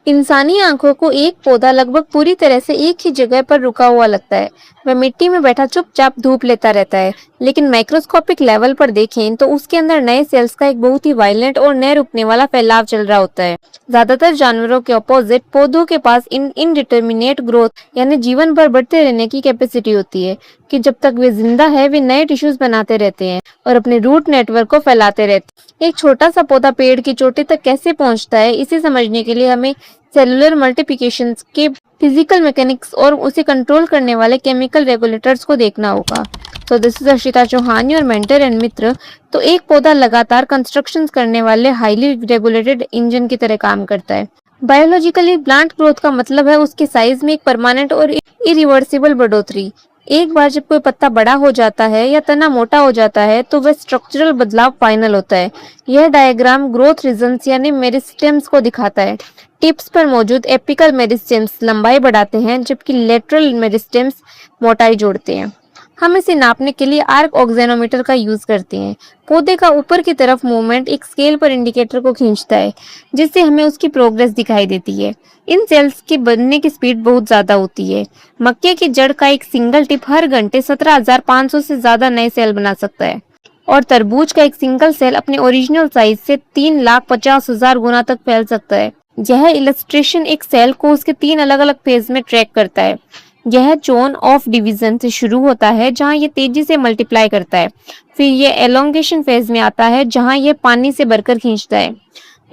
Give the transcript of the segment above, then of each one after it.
इंसानी आंखों को एक पौधा लगभग पूरी तरह से एक ही जगह पर रुका हुआ लगता है। वह मिट्टी में बैठा चुपचाप धूप लेता रहता है। लेकिन माइक्रोस्कोपिक लेवल पर देखें तो उसके अंदर नए सेल्स का एक बहुत ही वायलेंट और न रुकने वाला फैलाव चल रहा होता है। ज्यादातर जानवरों के अपोजिट पौधों के पास इनडिटर्मिनेट ग्रोथ यानी जीवन भर बढ़ते रहने की कैपेसिटी होती है कि जब तक वे जिंदा है वे नए टिश्यूज बनाते रहते हैं और अपने रूट नेटवर्क को फैलाते रहते हैं। एक छोटा सा पौधा पेड़ की चोटी तक कैसे पहुंचता है, इसे समझने के लिए हमें सेलुलर मल्टीप्लिकेशन के फिजिकल मैकेनिक्स और उसे कंट्रोल करने वाले केमिकल रेगुलेटर्स को देखना होगा। तो दिस इज अर्शिता चौहान और मेंटर एंड मित्र। तो एक पौधा लगातार कंस्ट्रक्शंस करने वाले हाईली रेगुलेटेड इंजन की तरह काम करता है। बायोलॉजिकली प्लांट ग्रोथ का मतलब है उसके साइज में एक परमानेंट और इरिवर्सिबल बढ़ोतरी। एक बार जब कोई पत्ता बड़ा हो जाता है या तना मोटा हो जाता है तो वह स्ट्रक्चरल बदलाव फाइनल होता है। यह डायग्राम ग्रोथ रीजन्स यानी मेरिस्टेम्स को दिखाता है। टिप्स पर मौजूद एपिकल मेरिस्टेम्स लंबाई बढ़ाते हैं जबकि लेटरल मेरिस्टेम्स मोटाई जोड़ते हैं। हम इसे नापने के लिए आर्क ऑक्सेनोमीटर का यूज करते हैं। पौधे का ऊपर की तरफ मूवमेंट एक स्केल पर इंडिकेटर को खींचता है जिससे हमें उसकी प्रोग्रेस दिखाई देती है। इन सेल्स की बनने की स्पीड बहुत ज्यादा होती है। मक्के की जड़ का एक सिंगल टिप हर घंटे 17,500 से ज्यादा नए सेल बना सकता है और तरबूज का एक सिंगल सेल अपने ओरिजिनल साइज से 3,50,000 गुना तक फैल सकता है। यह इलस्ट्रेशन एक सेल को उसके 3 अलग अलग फेज में ट्रैक करता है। यह जोन ऑफ डिवीजन से शुरू होता है जहां यह तेजी से मल्टीप्लाई करता है, फिर यह एलोंगेशन फेज में आता है जहां यह पानी से भरकर खींचता है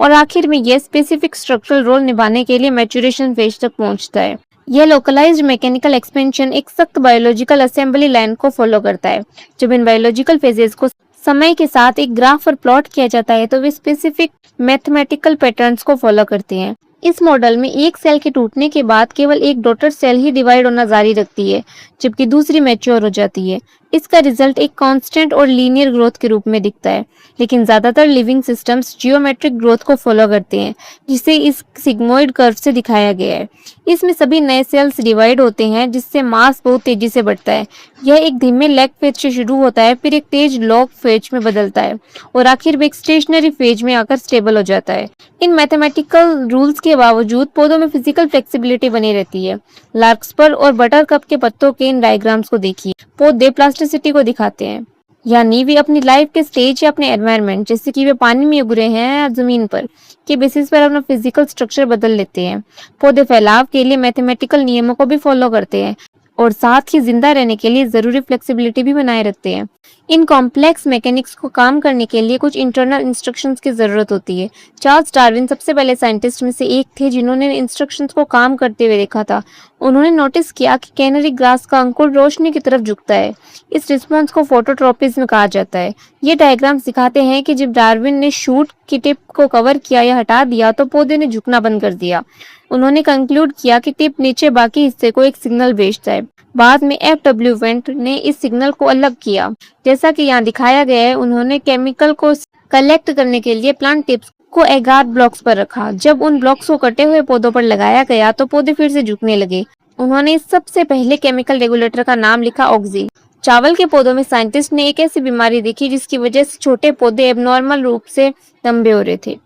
और आखिर में यह स्पेसिफिक स्ट्रक्चरल रोल निभाने के लिए मैच्योरेशन फेज तक पहुंचता है। यह लोकलाइज्ड मैकेनिकल एक्सपेंशन एक सख्त बायोलॉजिकल असेंबली लाइन को फॉलो करता है। जब इन बायोलॉजिकल फेजेस को समय के साथ एक ग्राफ पर प्लॉट किया जाता है तो वे स्पेसिफिक मैथमेटिकल पैटर्न्स को फॉलो करते हैं। इस मॉडल में एक सेल के टूटने के बाद केवल एक डॉटर सेल ही डिवाइड होना जारी रखती है जबकि दूसरी मैच्योर हो जाती है। इसका रिजल्ट एक कांस्टेंट और लीनियर ग्रोथ के रूप में दिखता है। लेकिन ज्यादातर लिविंग सिस्टम्स जियोमेट्रिक ग्रोथ को फॉलो करते हैं जिसे इस सिग्मोइड कर्व से दिखाया गया है। इसमें सभी नए सेल्स डिवाइड होते हैं जिससे मास बहुत तेजी से बढ़ता है। यह एक धीमे लैग फेज से शुरू होता है, फिर एक तेज लॉग फेज में बदलता है और आखिर में एक स्टेशनरी फेज में आकर स्टेबल हो जाता है। इन मैथमेटिकल रूल्स के बावजूद पौधों में फिजिकल फ्लेक्सिबिलिटी बनी रहती है। लार्कस्पर और बटरकप के पत्तों के इन डायग्राम्स को देखिए। पौधे प्लास्टिसिटी को दिखाते हैं, यानी वे अपनी लाइफ के स्टेज या अपने एनवायरनमेंट जैसे कि वे पानी में उग रहे हैं या जमीन पर के बेसिस पर अपना फिजिकल स्ट्रक्चर बदल लेते हैं। पौधे फैलाव के लिए मैथमेटिकल नियमों को भी फॉलो करते हैं और साथ ही जिंदा रहने के लिए जरूरी फ्लेक्सिबिलिटी भी बनाए रखते हैं। इन कॉम्प्लेक्स मैकेनिक्स को काम करने के लिए कुछ इंटरनल इंस्ट्रक्शंस की जरूरत होती है। चार्ल्स डार्विन सबसे पहले साइंटिस्ट में से एक थे जिन्होंने इंस्ट्रक्शंस को काम करते हुए देखा था। उन्होंने नोटिस किया कि कैनरी ग्रास का अंकुर रोशनी की तरफ झुकता है। इस रिस्पॉन्स को फोटोट्रोपिज्म कहा जाता है। ये डायग्राम्स दिखाते हैं कि जब डार्विन ने शूट की टिप को कवर किया या हटा दिया तो पौधे ने झुकना बंद कर दिया। उन्होंने कंक्लूड किया कि टिप नीचे बाकी हिस्से को एक सिग्नल भेजता है। बाद में एफ.डब्ल्यू. वेंट ने इस सिग्नल को अलग किया। जैसा कि यहाँ दिखाया गया है, उन्होंने केमिकल को कलेक्ट करने के लिए प्लांट टिप्स को एगार ब्लॉक्स पर रखा। जब उन ब्लॉक्स को कटे हुए पौधों पर लगाया गया तो पौधे फिर से झुकने लगे। उन्होंने सबसे पहले केमिकल रेगुलेटर का नाम लिखा ऑक्सी। चावल के पौधों में साइंटिस्ट ने एक ऐसी बीमारी देखी जिसकी वजह से छोटे पौधे एबनॉर्मल रूप से लंबे हो रहे थे।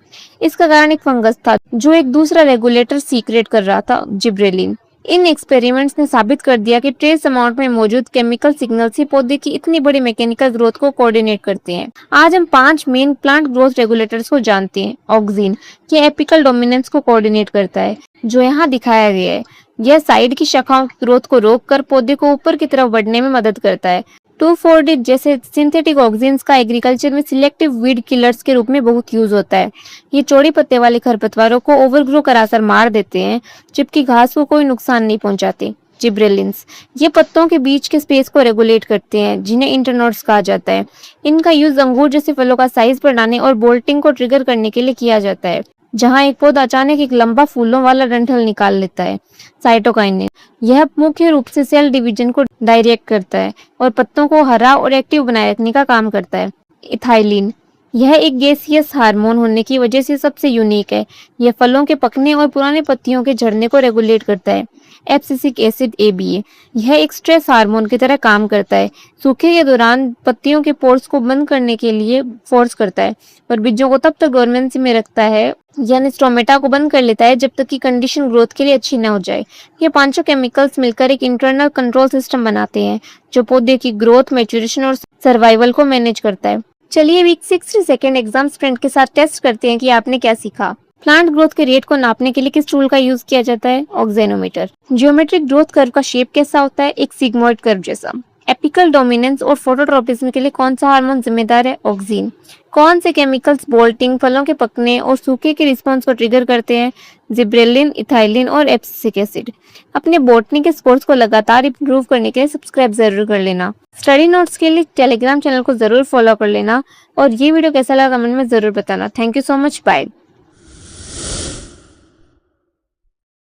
इसका कारण एक फंगस था जो एक दूसरा रेगुलेटर सीक्रेट कर रहा था, जिब्रेलिन। इन एक्सपेरिमेंट्स ने साबित कर दिया कि ट्रेस अमाउंट में मौजूद केमिकल सिग्नल्स ही पौधे की इतनी बड़ी मैकेनिकल ग्रोथ को कोऑर्डिनेट करते हैं। आज हम 5 मेन प्लांट ग्रोथ रेगुलेटर्स को जानते हैं। ऑक्सीन, ये एपिकल डोमिनेंस को कोऑर्डिनेट करता है, जो यहाँ दिखाया गया है। यह साइड की शाखाओं की ग्रोथ को रोककर पौधे को ऊपर की तरफ बढ़ने में मदद करता है। 2,4-D जैसे सिंथेटिक ऑक्सीन्स का एग्रीकल्चर में सिलेक्टिव वीड किलर्स के रूप में बहुत यूज होता है। ये चौड़ी पत्ते वाले खरपतवारों को ओवरग्रो कराकर मार देते हैं जबकि घास को कोई नुकसान नहीं पहुंचाते। जिब्रेलिन्स, ये पत्तों के बीच के स्पेस को रेगुलेट करते हैं जिन्हें इंटरनोड्स कहा जाता है। इनका यूज अंगूर जैसे फलों का साइज बढ़ाने और बोल्टिंग को ट्रिगर करने के लिए किया जाता है। जहां एक पौधा अचानक एक लंबा फूलों वाला डंठल निकाल लेता है। साइटोकाइनेस, यह मुख्य रूप से सेल डिवीजन को डायरेक्ट करता है और पत्तों को हरा और एक्टिव बनाए रखने का काम करता है। इथाइलिन, यह एक गैसियस हार्मोन होने की वजह से सबसे यूनिक है। यह फलों के पकने और पुराने पत्तियों के झड़ने को रेगुलेट करता है। Abscisic acid ABA। यह एक स्ट्रेस हार्मोन की तरह काम करता है। सूखे के दौरान पत्तियों के पोर्स को बंद करने के लिए फोर्स करता है और बीजों को तब तक डोरमेंसी में रखता है, यानी स्टोमेटा को बंद कर लेता है जब तक कि कंडीशन ग्रोथ के लिए अच्छी न हो जाए। ये पांचों केमिकल्स मिलकर एक इंटरनल कंट्रोल सिस्टम बनाते हैं जो पौधे की ग्रोथ, मैच्योरेशन और सर्वाइवल को मैनेज करता है। चलिए अब एक 60 सेकेंड एग्जाम स्प्रिंट के साथ टेस्ट करते हैं कि आपने क्या सीखा। प्लांट ग्रोथ के रेट को नापने के लिए किस टूल का यूज किया जाता है? ऑक्सेनोमीटर। जियोमेट्रिक ग्रोथ कर्व का शेप कैसा होता है? एक सिग्मोइड कर्व जैसा। एपिकल डोमिनेंस और फोटोट्रोपिज्म के लिए कौन सा हार्मोन जिम्मेदार है? ऑक्सीन। कौन से केमिकल्स बोल्टिंग, फलों के पकने और सूखे के रिस्पॉन्स को ट्रिगर करते हैं? जिब्रेलिन, इथाइलिन और एब्सिसिक एसिड। अपने बॉटनी के स्कोर्स को लगातार इंप्रूव करने के लिए सब्सक्राइब जरूर कर लेना। स्टडी नोट्स के लिए टेलीग्राम चैनल को जरूर फॉलो कर लेना और ये वीडियो कैसा लगा कमेंट में जरूर बताना। Thank you so much, bye.